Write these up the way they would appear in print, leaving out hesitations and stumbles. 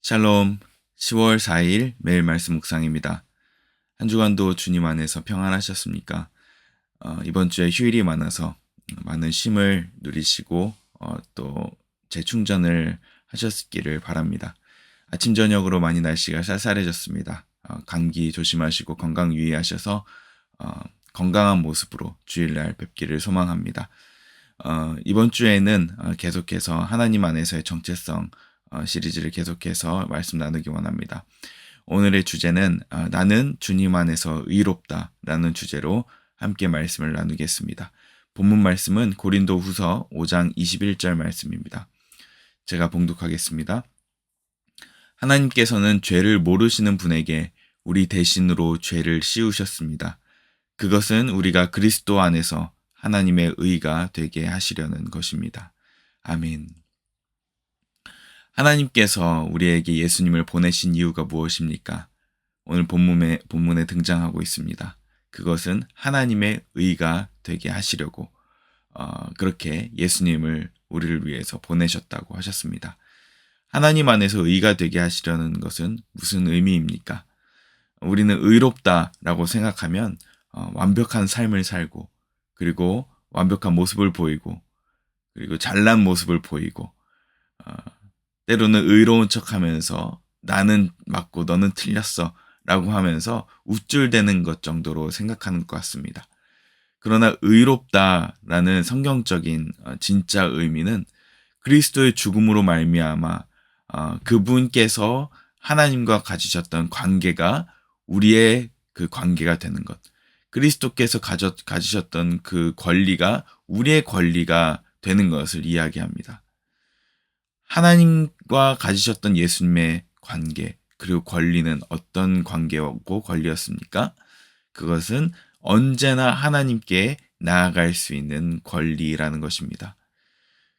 샬롬, 10월 4일 매일 말씀 묵상입니다. 한 주간도 주님 안에서 평안하셨습니까? 이번 주에 휴일이 많아서 많은 쉼을 누리시고 또 재충전을 하셨기를 바랍니다. 아침 저녁으로 많이 날씨가 쌀쌀해졌습니다. 감기 조심하시고 건강 유의하셔서 건강한 모습으로 주일날 뵙기를 소망합니다. 이번 주에는 계속해서 하나님 안에서의 정체성 시리즈를 계속해서 말씀 나누기 원합니다. 오늘의 주제는 나는 주님 안에서 의롭다 라는 주제로 함께 말씀을 나누겠습니다. 본문 말씀은 고린도 후서 5장 21절 말씀입니다. 제가 봉독하겠습니다. 하나님께서는 죄를 모르시는 분에게 우리 대신으로 죄를 씌우셨습니다. 그것은 우리가 그리스도 안에서 하나님의 의가 되게 하시려는 것입니다. 아멘. 하나님께서 우리에게 예수님을 보내신 이유가 무엇입니까? 오늘 본문에 등장하고 있습니다. 그것은 하나님의 의가 되게 하시려고 그렇게 예수님을 우리를 위해서 보내셨다고 하셨습니다. 하나님 안에서 의가 되게 하시려는 것은 무슨 의미입니까? 우리는 의롭다라고 생각하면 완벽한 삶을 살고 그리고 완벽한 모습을 보이고 그리고 잘난 모습을 보이고 때로는 의로운 척하면서 나는 맞고 너는 틀렸어 라고 하면서 우쭐대는 것 정도로 생각하는 것 같습니다. 그러나 의롭다라는 성경적인 진짜 의미는 그리스도의 죽음으로 말미암아 그분께서 하나님과 가지셨던 관계가 우리의 그 관계가 되는 것. 그리스도께서 가지셨던 그 권리가 우리의 권리가 되는 것을 이야기합니다. 하나님과 가지셨던 예수님의 관계, 그리고 권리는 어떤 관계고 권리였습니까? 그것은 언제나 하나님께 나아갈 수 있는 권리라는 것입니다.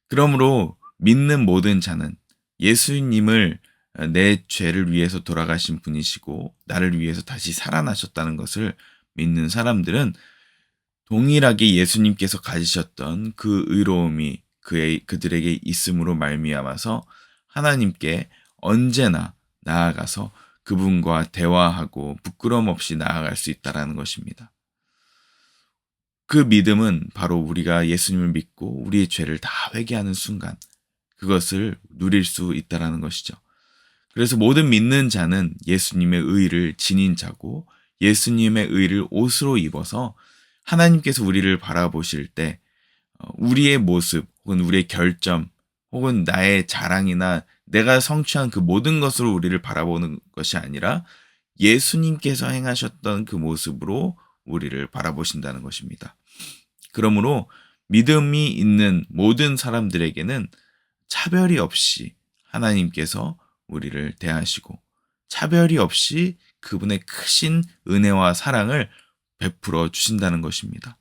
그러므로 믿는 모든 자는 예수님을 내 죄를 위해서 돌아가신 분이시고 나를 위해서 다시 살아나셨다는 것을 믿는 사람들은 동일하게 예수님께서 가지셨던 그 의로움이 그들에게 있음으로 말미암아서 하나님께 언제나 나아가서 그분과 대화하고 부끄러움 없이 나아갈 수 있다는 것입니다. 그 믿음은 바로 우리가 예수님을 믿고 우리의 죄를 다 회개하는 순간 그것을 누릴 수 있다는 것이죠. 그래서 모든 믿는 자는 예수님의 의를 지닌 자고 예수님의 의를 옷으로 입어서 하나님께서 우리를 바라보실 때 우리의 모습 혹은 우리의 결점 혹은 나의 자랑이나 내가 성취한 그 모든 것으로 우리를 바라보는 것이 아니라 예수님께서 행하셨던 그 모습으로 우리를 바라보신다는 것입니다. 그러므로 믿음이 있는 모든 사람들에게는 차별이 없이 하나님께서 우리를 대하시고 차별이 없이 그분의 크신 은혜와 사랑을 베풀어 주신다는 것입니다.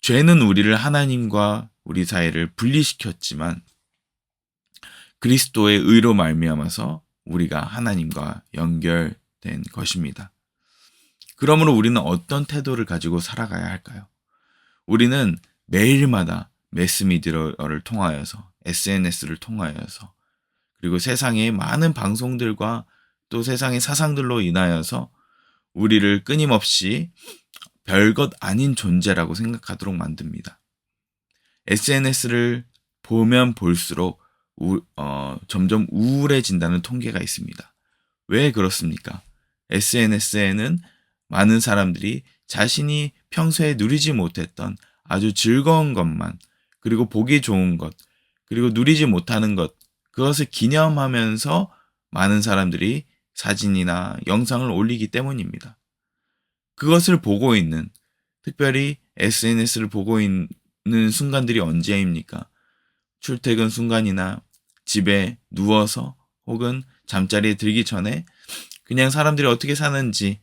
죄는 우리를 하나님과 우리 사이를 분리시켰지만 그리스도의 의로 말미암아서 우리가 하나님과 연결된 것입니다. 그러므로 우리는 어떤 태도를 가지고 살아가야 할까요? 우리는 매일마다 매스미디어를 통하여서 SNS를 통하여서 그리고 세상의 많은 방송들과 또 세상의 사상들로 인하여서 우리를 끊임없이 별것 아닌 존재라고 생각하도록 만듭니다. SNS를 보면 볼수록 점점 우울해진다는 통계가 있습니다. 왜 그렇습니까? SNS에는 많은 사람들이 자신이 평소에 누리지 못했던 아주 즐거운 것만, 그리고 보기 좋은 것, 그리고 누리지 못하는 것, 그것을 기념하면서 많은 사람들이 사진이나 영상을 올리기 때문입니다. 그것을 보고 있는, 특별히 SNS를 보고 있는 순간들이 언제입니까? 출퇴근 순간이나 집에 누워서 혹은 잠자리에 들기 전에 그냥 사람들이 어떻게 사는지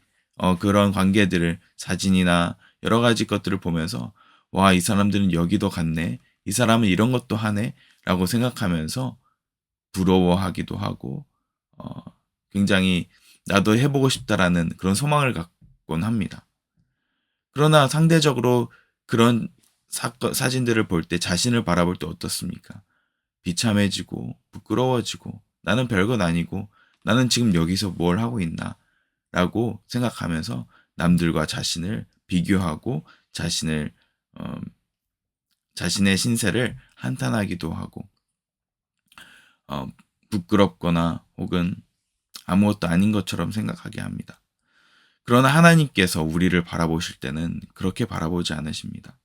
그런 관계들을 사진이나 여러 가지 것들을 보면서 와, 이 사람들은 여기도 갔네. 이 사람은 이런 것도 하네. 라고 생각하면서 부러워하기도 하고 굉장히 나도 해보고 싶다라는 그런 소망을 갖곤 합니다. 그러나 상대적으로 그런 사진들을 볼 때 자신을 바라볼 때 어떻습니까? 비참해지고 부끄러워지고 나는 별것 아니고 나는 지금 여기서 뭘 하고 있나 라고 생각하면서 남들과 자신을 비교하고 어, 자신의 신세를 한탄하기도 하고 어, 부끄럽거나 혹은 아무것도 아닌 것처럼 생각하게 합니다. 그러나 하나님께서 우리를 바라보실 때는 그렇게 바라보지 않으십니다.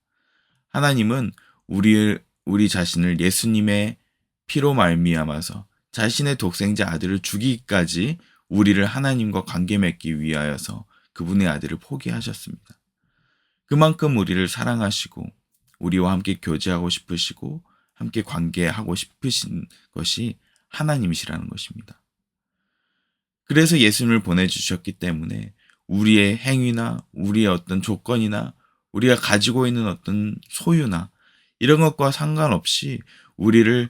하나님은 우리 자신을 예수님의 피로 말미암아서 자신의 독생자 아들을 주기까지 우리를 하나님과 관계 맺기 위하여서 그분의 아들을 포기하셨습니다. 그만큼 우리를 사랑하시고 우리와 함께 교제하고 싶으시고 함께 관계하고 싶으신 것이 하나님이시라는 것입니다. 그래서 예수님을 보내주셨기 때문에 우리의 행위나 우리의 어떤 조건이나 우리가 가지고 있는 어떤 소유나 이런 것과 상관없이 우리를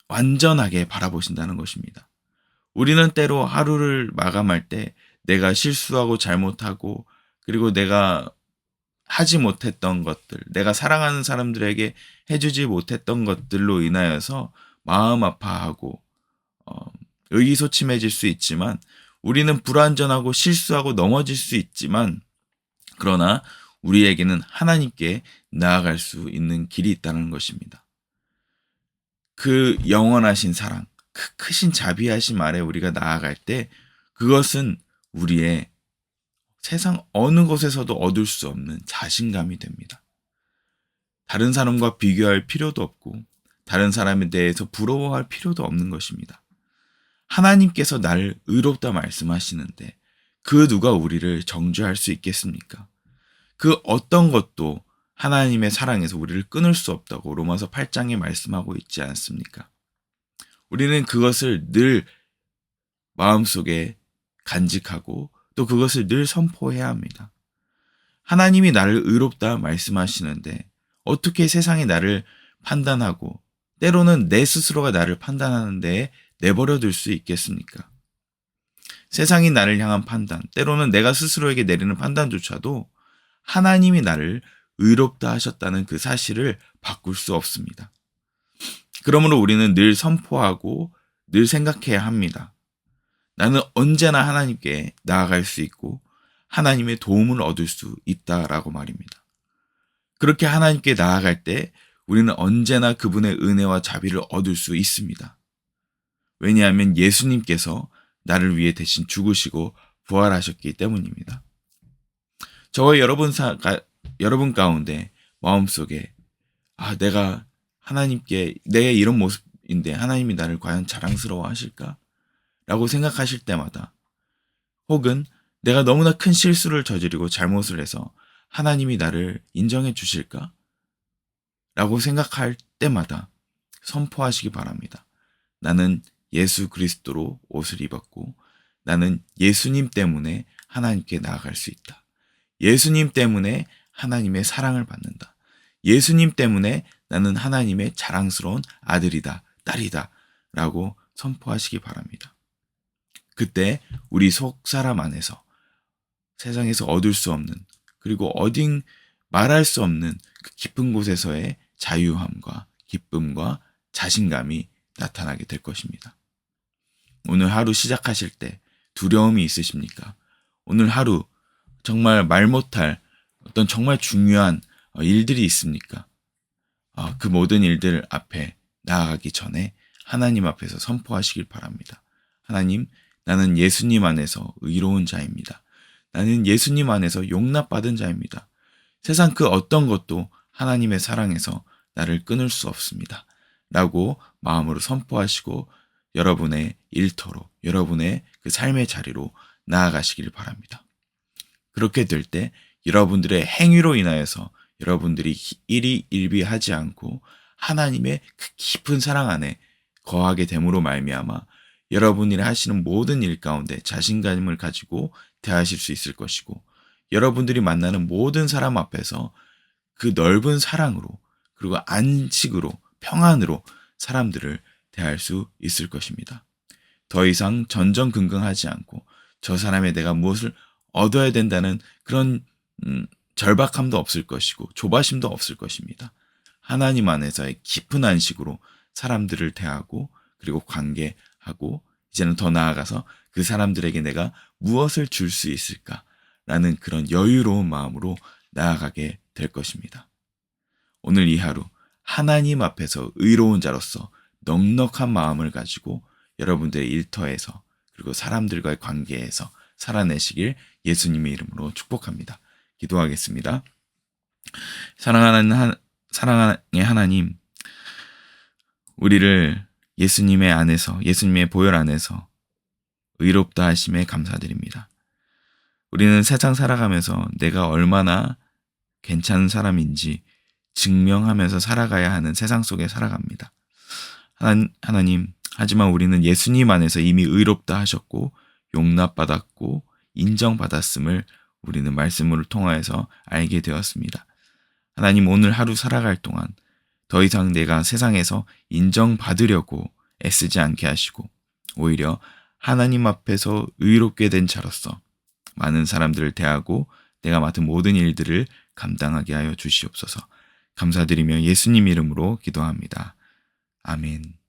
완전하게 바라보신다는 것입니다. 우리는 때로 하루를 마감할 때 내가 실수하고 잘못하고 그리고 내가 하지 못했던 것들, 내가 사랑하는 사람들에게 해주지 못했던 것들로 인하여서 마음 아파하고 의기소침해질 수 있지만 우리는 불완전하고 실수하고 넘어질 수 있지만 그러나 우리에게는 하나님께 나아갈 수 있는 길이 있다는 것입니다. 그 영원하신 사랑, 그 크신 자비하심 아래 우리가 나아갈 때 그것은 우리의 세상 어느 곳에서도 얻을 수 없는 자신감이 됩니다. 다른 사람과 비교할 필요도 없고 다른 사람에 대해서 부러워할 필요도 없는 것입니다. 하나님께서 나를 의롭다 말씀하시는데 그 누가 우리를 정죄할 수 있겠습니까? 그 어떤 것도 하나님의 사랑에서 우리를 끊을 수 없다고 로마서 8장에 말씀하고 있지 않습니까? 우리는 그것을 늘 마음속에 간직하고 또 그것을 늘 선포해야 합니다. 하나님이 나를 의롭다 말씀하시는데 어떻게 세상이 나를 판단하고 때로는 내 스스로가 나를 판단하는 데 내버려 둘 수 있겠습니까? 세상이 나를 향한 판단, 때로는 내가 스스로에게 내리는 판단조차도 하나님이 나를 의롭다 하셨다는 그 사실을 바꿀 수 없습니다. 그러므로 우리는 늘 선포하고 늘 생각해야 합니다. 나는 언제나 하나님께 나아갈 수 있고 하나님의 도움을 얻을 수 있다라고 말입니다. 그렇게 하나님께 나아갈 때 우리는 언제나 그분의 은혜와 자비를 얻을 수 있습니다. 왜냐하면 예수님께서 나를 위해 대신 죽으시고 부활하셨기 때문입니다. 저와 여러분 가운데 마음속에 내가 하나님께 내 이런 모습인데 하나님이 나를 과연 자랑스러워 하실까? 라고 생각하실 때마다 혹은 내가 너무나 큰 실수를 저지르고 잘못을 해서 하나님이 나를 인정해 주실까? 라고 생각할 때마다 선포하시기 바랍니다. 나는 예수 그리스도로 옷을 입었고 나는 예수님 때문에 하나님께 나아갈 수 있다. 예수님 때문에 하나님의 사랑을 받는다. 예수님 때문에 나는 하나님의 자랑스러운 아들이다, 딸이다 라고 선포하시기 바랍니다. 그때 우리 속 사람 안에서 세상에서 얻을 수 없는 그리고 어딘 말할 수 없는 그 깊은 곳에서의 자유함과 기쁨과 자신감이 나타나게 될 것입니다. 오늘 하루 시작하실 때 두려움이 있으십니까? 오늘 하루 정말 말 못할 어떤 정말 중요한 일들이 있습니까? 그 모든 일들 앞에 나아가기 전에 하나님 앞에서 선포하시길 바랍니다. 하나님, 나는 예수님 안에서 의로운 자입니다. 나는 예수님 안에서 용납받은 자입니다. 세상 그 어떤 것도 하나님의 사랑에서 나를 끊을 수 없습니다. 라고 마음으로 선포하시고 여러분의 일터로, 여러분의 그 삶의 자리로 나아가시길 바랍니다. 그렇게 될 때 여러분들의 행위로 인하여서 여러분들이 일희일비하지 않고 하나님의 그 깊은 사랑 안에 거하게 됨으로 말미암아 여러분이 하시는 모든 일 가운데 자신감을 가지고 대하실 수 있을 것이고 여러분들이 만나는 모든 사람 앞에서 그 넓은 사랑으로 그리고 안식으로 평안으로 사람들을 대할 수 있을 것입니다. 더 이상 전전긍긍하지 않고 저 사람에 내가 무엇을 얻어야 된다는 그런 절박함도 없을 것이고 조바심도 없을 것입니다. 하나님 안에서의 깊은 안식으로 사람들을 대하고 그리고 관계하고 이제는 더 나아가서 그 사람들에게 내가 무엇을 줄 수 있을까라는 그런 여유로운 마음으로 나아가게 될 것입니다. 오늘 이 하루 하나님 앞에서 의로운 자로서 넉넉한 마음을 가지고 여러분들의 일터에서 그리고 사람들과의 관계에서 살아내시길 예수님의 이름으로 축복합니다. 기도하겠습니다. 사랑의 하나님, 우리를 예수님의 안에서, 예수님의 보혈 안에서 의롭다 하심에 감사드립니다. 우리는 세상 살아가면서 내가 얼마나 괜찮은 사람인지 증명하면서 살아가야 하는 세상 속에 살아갑니다. 하나님, 하지만 우리는 예수님 안에서 이미 의롭다 하셨고 용납받았고 인정받았음을 우리는 말씀을 통하여서 알게 되었습니다. 하나님, 오늘 하루 살아갈 동안 더 이상 내가 세상에서 인정받으려고 애쓰지 않게 하시고 오히려 하나님 앞에서 의롭게 된 자로서 많은 사람들을 대하고 내가 맡은 모든 일들을 감당하게 하여 주시옵소서. 감사드리며 예수님 이름으로 기도합니다. 아멘.